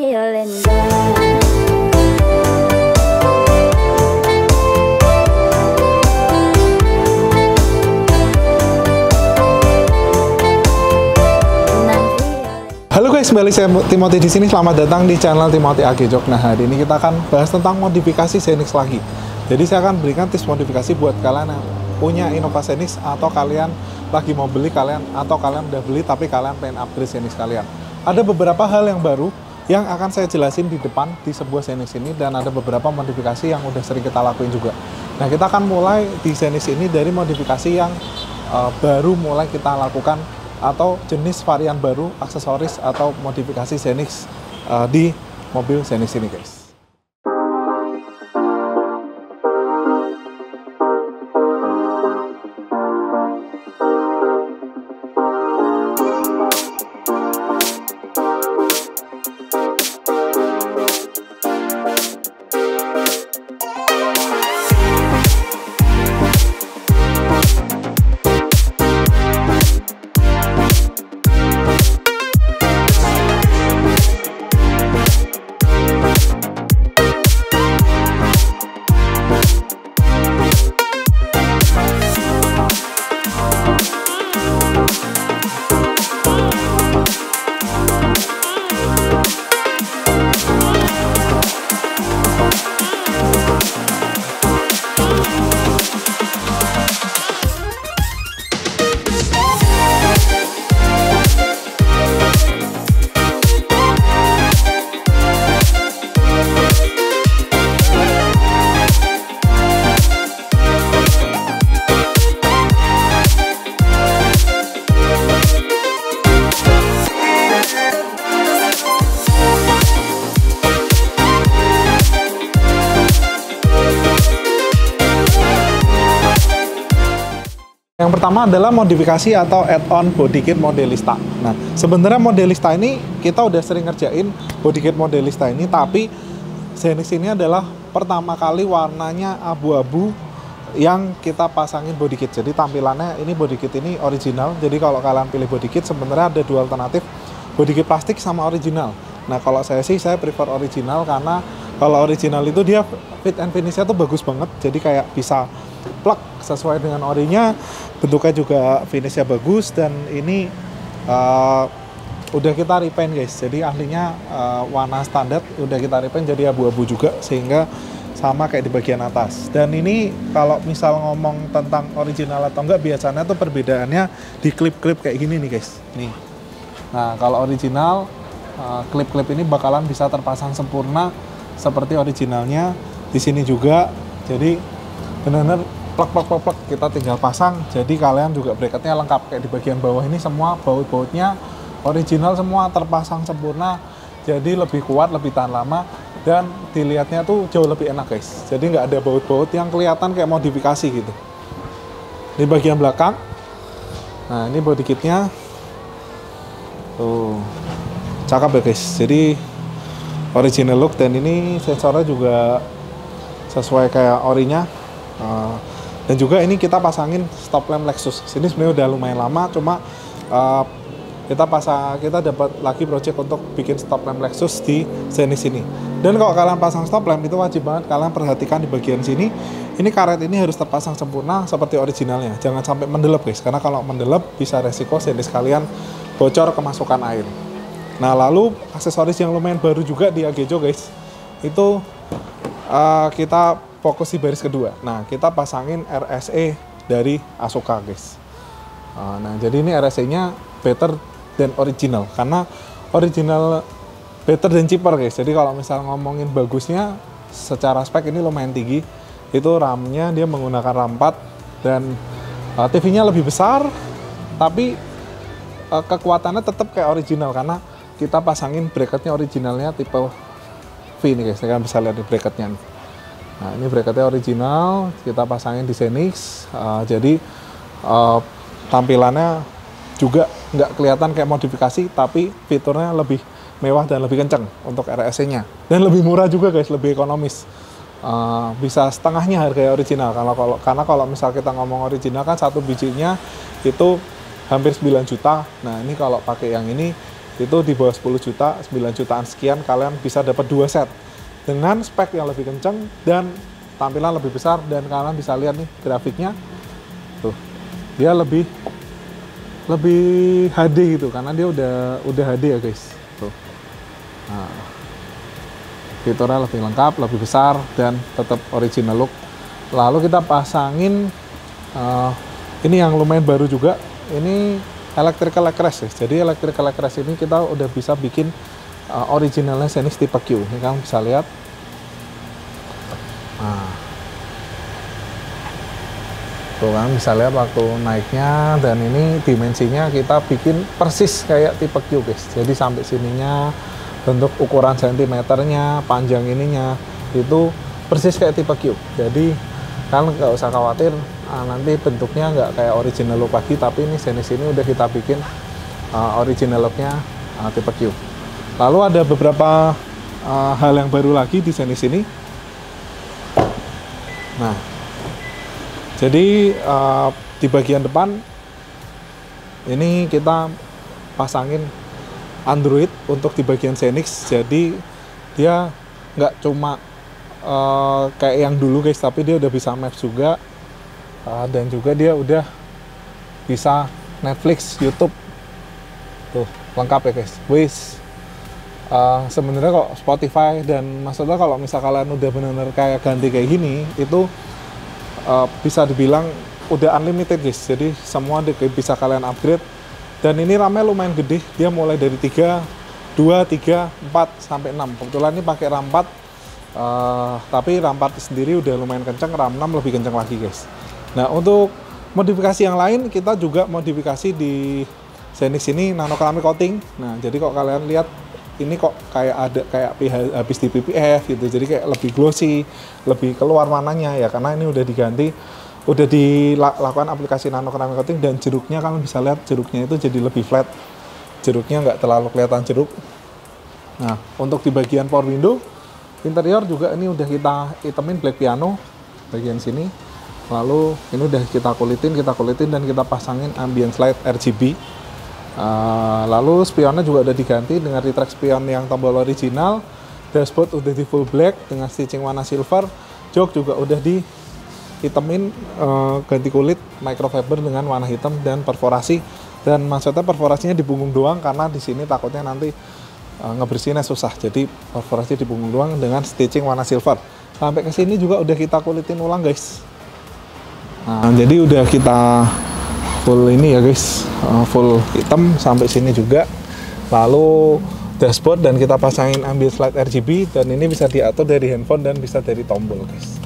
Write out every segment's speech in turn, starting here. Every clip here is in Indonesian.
Violenta. Halo guys, kembali saya Timothy di sini. Selamat datang di channel Timothy AG Jok. Nah, hari ini kita akan bahas tentang modifikasi Xenix lagi. Jadi saya akan berikan tips modifikasi buat kalian yang punya Innova Xenix, atau kalian lagi mau beli, atau kalian udah beli tapi kalian pengen upgrade Xenix kalian. Ada beberapa hal yang baru yang akan saya jelasin di depan di sebuah Xenix ini, dan ada beberapa modifikasi yang udah sering kita lakuin juga. Nah, kita akan mulai di Xenix ini dari modifikasi yang baru mulai kita lakukan, atau jenis varian baru aksesoris atau modifikasi Xenix di mobil Xenix ini guys. Yang pertama adalah modifikasi atau add-on bodykit Modelista. Nah, sebenarnya Modelista ini kita udah sering ngerjain bodykit Modelista ini, tapi Xenix ini adalah pertama kali warnanya abu-abu yang kita pasangin bodykit. Jadi tampilannya ini bodykit ini original. Jadi kalau kalian pilih bodykit, sebenarnya ada dua alternatif, bodykit plastik sama original. Nah, kalau saya sih saya prefer original, karena kalau original itu dia fit and finish-nya tuh bagus banget. Jadi kayak bisa plug sesuai dengan orinya, bentuknya juga finishnya bagus, dan ini udah kita repaint guys. Jadi ahlinya warna standar udah kita repaint jadi abu-abu juga, sehingga sama kayak di bagian atas. Dan ini kalau misal ngomong tentang original atau enggak, biasanya tuh perbedaannya di klip-klip kayak gini nih guys. Nih. Nah, kalau original klip-klip ini bakalan bisa terpasang sempurna seperti originalnya di sini juga. Jadi benar-benar plak kita tinggal pasang. Jadi kalian juga bracketnya lengkap. Kayak di bagian bawah ini semua baut-bautnya original semua, terpasang sempurna. Jadi lebih kuat, lebih tahan lama, dan dilihatnya tuh jauh lebih enak guys. Jadi nggak ada baut-baut yang kelihatan kayak modifikasi gitu. Di bagian belakang, nah ini body kitnya tuh cakep ya guys. Jadi original look, dan ini sensornya juga sesuai kayak orinya. Dan juga ini kita pasangin stop lamp Lexus. Sini sebenarnya udah lumayan lama, cuma kita dapat lagi project untuk bikin stop lamp Lexus di Xenix ini. Dan kalau kalian pasang stop lamp itu wajib banget kalian perhatikan di bagian sini. Ini karet ini harus terpasang sempurna seperti originalnya. Jangan sampai mendelep guys, karena kalau mendelep bisa resiko Xenix kalian bocor kemasukan air. Nah, lalu aksesoris yang lumayan baru juga di AG Jok guys, itu kita fokus di baris kedua. Nah, kita pasangin RSE dari Asuka guys. Nah, jadi ini RSE-nya better than original, karena original better than cheaper guys. Jadi kalau misal ngomongin bagusnya secara spek ini lumayan tinggi. Itu RAM-nya dia menggunakan RAM 4, dan TV-nya lebih besar, tapi kekuatannya tetap kayak original, karena kita pasangin bracketnya originalnya tipe V nih guys. Kalian bisa lihat di bracketnya nih. Nah, ini bracketnya original, kita pasangin di Xenix. Jadi tampilannya juga nggak kelihatan kayak modifikasi, tapi fiturnya lebih mewah dan lebih kenceng untuk RSE-nya. Dan lebih murah juga guys, lebih ekonomis. Bisa setengahnya harga original. Karena kalau misal kita ngomong original kan satu bijinya itu hampir 9 juta. Nah, ini kalau pakai yang ini Itu di bawah 10 juta, 9 jutaan sekian kalian bisa dapat 2 set dengan spek yang lebih kenceng dan tampilan lebih besar, dan kalian bisa lihat nih grafiknya tuh, dia lebih HD gitu karena dia udah HD ya guys tuh. Nah, fiturnya lebih lengkap, lebih besar, dan tetap original look. Lalu kita pasangin ini yang lumayan baru juga, ini electrical leg rest ya. Jadi electrical leg rest ini kita udah bisa bikin originalnya Xenix tipe Q. Ini kalian bisa lihat. Nah, tuh kan bisa lihat waktu naiknya, dan ini dimensinya kita bikin persis kayak tipe Q guys. Jadi sampai sininya, bentuk ukuran sentimeternya, panjang ininya itu persis kayak tipe Q. Jadi kalian nggak usah khawatir nanti bentuknya nggak kayak original look lagi, tapi ini Xenix ini udah kita bikin original looknya tipe Q. Lalu ada beberapa hal yang baru lagi di Xenix ini. Nah, jadi di bagian depan ini kita pasangin Android untuk di bagian Xenix. Jadi dia nggak cuma kayak yang dulu guys, tapi dia udah bisa Maps juga, dan juga dia udah bisa Netflix, YouTube, tuh lengkap ya guys. Sebenarnya kok Spotify, dan maksudnya kalau misal kalian udah bener-bener kayak ganti kayak gini, itu bisa dibilang udah unlimited guys. Jadi semua bisa kalian upgrade, dan ini RAM-nya lumayan gede, dia mulai dari 3, 2, 3, 4 sampai 6. Kebetulan ini pakai RAM 4, tapi RAM 4 sendiri udah lumayan kenceng, RAM 6 lebih kenceng lagi guys. Nah, untuk modifikasi yang lain, kita juga modifikasi di Xenix ini nano keramik coating. Nah, jadi kok kalian lihat ini kok kayak ada kayak habis di PPF gitu, jadi kayak lebih glossy, lebih keluar warnanya ya, karena ini udah diganti, udah dilakukan aplikasi nano keramik coating, dan jeruknya kalian bisa lihat jeruknya itu jadi lebih flat, jeruknya nggak terlalu kelihatan jeruk. Nah, untuk di bagian power window interior juga ini udah kita hitamin black piano bagian sini, lalu ini udah kita kulitin dan kita pasangin ambient light RGB. Lalu spionnya juga udah diganti dengan retract spion yang tombol original, dashboard udah di full black dengan stitching warna silver, jok juga udah dihitamin, ganti kulit microfiber dengan warna hitam, dan perforasi, dan maksudnya perforasinya di punggung doang karena di sini takutnya nanti ngebersihinnya susah, jadi perforasi di punggung doang dengan stitching warna silver. Sampai ke sini juga udah kita kulitin ulang guys. Nah, jadi udah kita full ini ya guys, full hitam sampai sini juga. Lalu dashboard, dan kita pasangin ambient light RGB, dan ini bisa diatur dari handphone dan bisa dari tombol guys.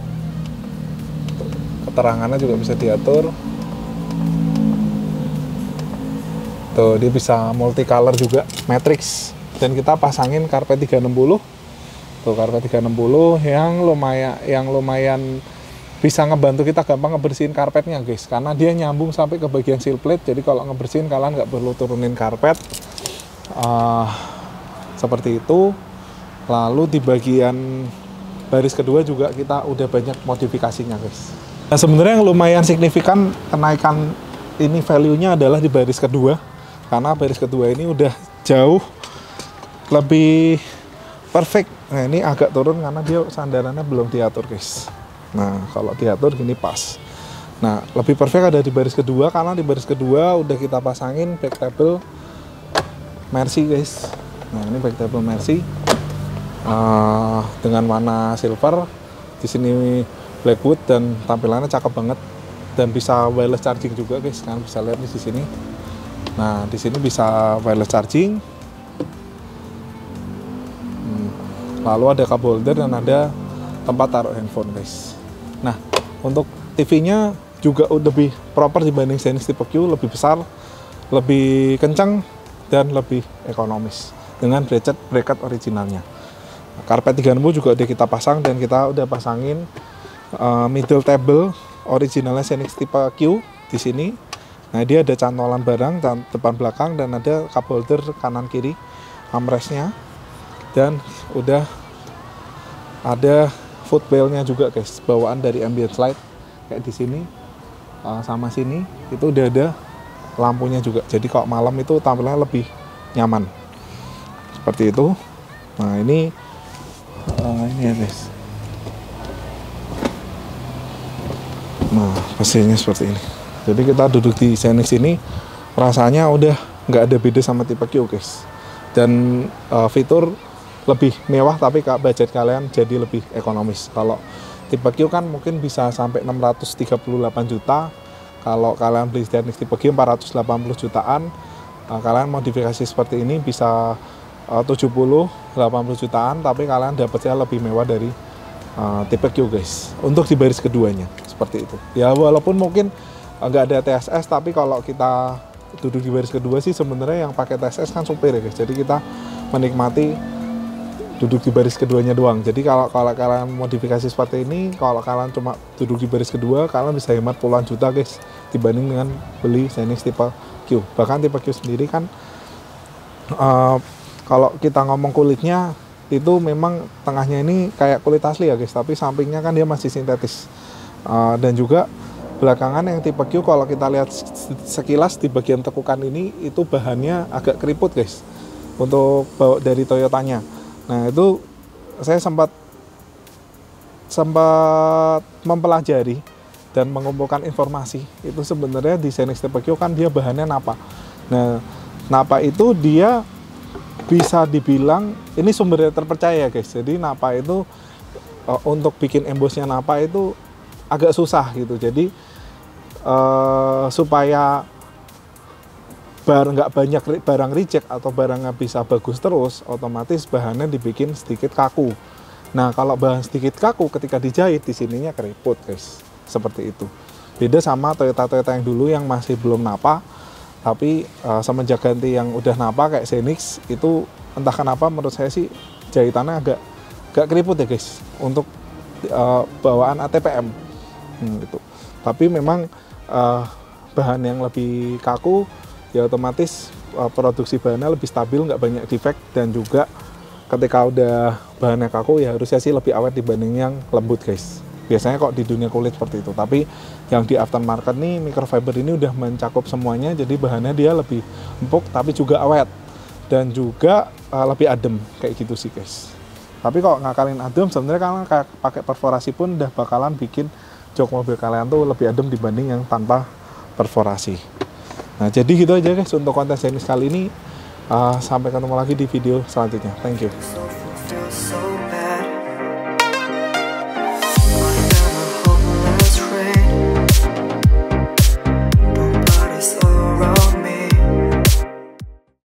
Keterangannya juga bisa diatur. Tuh, dia bisa multicolor juga, matrix. Dan kita pasangin karpet 360. Tuh, karpet 360 yang lumayan bisa ngebantu kita gampang ngebersihin karpetnya guys, karena dia nyambung sampai ke bagian seal plate. Jadi kalau ngebersihin kalian nggak perlu turunin karpet, seperti itu. Lalu di bagian baris kedua juga kita udah banyak modifikasinya guys. Nah, sebenarnya yang lumayan signifikan kenaikan ini value-nya adalah di baris kedua, karena baris kedua ini udah jauh lebih perfect. Nah, ini agak turun karena dia sandarannya belum diatur guys. Nah, kalau diatur gini pas. Nah, lebih perfect ada di baris kedua, karena di baris kedua udah kita pasangin back table Mercy guys. Nah, ini back table Mercy dengan warna silver. Di sini blackwood, dan tampilannya cakep banget, dan bisa wireless charging juga guys. Kalian bisa lihat di sini. Nah, di sini bisa wireless charging. Lalu ada cup holder dan ada tempat taruh handphone guys. Nah, untuk TV-nya juga lebih proper dibanding Xenix tipe Q, lebih besar, lebih kencang, dan lebih ekonomis dengan bracket originalnya. Nah, karpet 360 juga udah kita pasang, dan kita udah pasangin middle table originalnya Xenix tipe Q di sini. Nah, dia ada cantolan barang depan belakang, dan ada cup holder kanan kiri armrestnya, dan udah ada footwell-nya juga guys, bawaan dari ambient light kayak di sini sama sini itu udah ada lampunya juga. Jadi kalau malam itu tampilannya lebih nyaman. seperti itu. Nah ini ya guys. Nah posisinya seperti ini. Jadi kita duduk di Xenix ini rasanya udah nggak ada beda sama tipe Q guys. Dan fitur lebih mewah tapi budget kalian jadi lebih ekonomis. Kalau tipe Q kan mungkin bisa sampai 638 juta. Kalau kalian beli Xenix tipe Q 480 jutaan. Kalian modifikasi seperti ini bisa 70-80 jutaan, tapi kalian dapatnya lebih mewah dari tipe Q guys. Untuk di baris keduanya seperti itu. Ya walaupun mungkin nggak ada TSS, tapi kalau kita duduk di baris kedua sih sebenarnya yang pakai TSS kan supir ya guys. Jadi kita menikmati duduk di baris keduanya doang. Jadi kalau kalian modifikasi seperti ini, kalau kalian cuma duduk di baris kedua, kalian bisa hemat puluhan juta guys dibanding dengan beli Xenix tipe Q. Bahkan tipe Q sendiri kan kalau kita ngomong kulitnya itu memang tengahnya ini kayak kulit asli ya guys, tapi sampingnya kan dia masih sintetis. Dan juga belakangan yang tipe Q kalau kita lihat sekilas di bagian tekukan ini itu bahannya agak keriput guys untuk dari Toyotanya. Nah itu saya sempat mempelajari dan mengumpulkan informasi itu sebenarnya di Xenix tipe Q kan dia bahannya napa. Nah napa itu dia bisa dibilang ini sumbernya terpercaya guys. Jadi napa itu untuk bikin embosnya napa itu agak susah gitu. Jadi supaya nggak banyak barang reject atau barangnya bisa bagus terus, otomatis bahannya dibikin sedikit kaku. Nah kalau bahan sedikit kaku ketika dijahit di sininya keriput guys, seperti itu. Beda sama Toyota yang dulu yang masih belum napa, tapi semenjak ganti yang udah napa kayak Xenix itu entah kenapa menurut saya sih jahitannya agak keriput ya guys untuk bawaan ATPM gitu. Tapi memang bahan yang lebih kaku ya otomatis produksi bahannya lebih stabil, nggak banyak defect, dan juga ketika udah bahannya kaku ya harusnya sih lebih awet dibanding yang lembut guys. Biasanya kok di dunia kulit seperti itu, tapi yang di aftermarket nih microfiber ini udah mencakup semuanya, jadi bahannya dia lebih empuk tapi juga awet dan juga lebih adem kayak gitu sih guys. Tapi kalau ngakalin adem sebenarnya kalian kayak pakai perforasi pun udah bakalan bikin jok mobil kalian tuh lebih adem dibanding yang tanpa perforasi. Nah jadi gitu aja guys untuk konten Xenix kali ini. Sampai ketemu lagi di video selanjutnya. Thank you.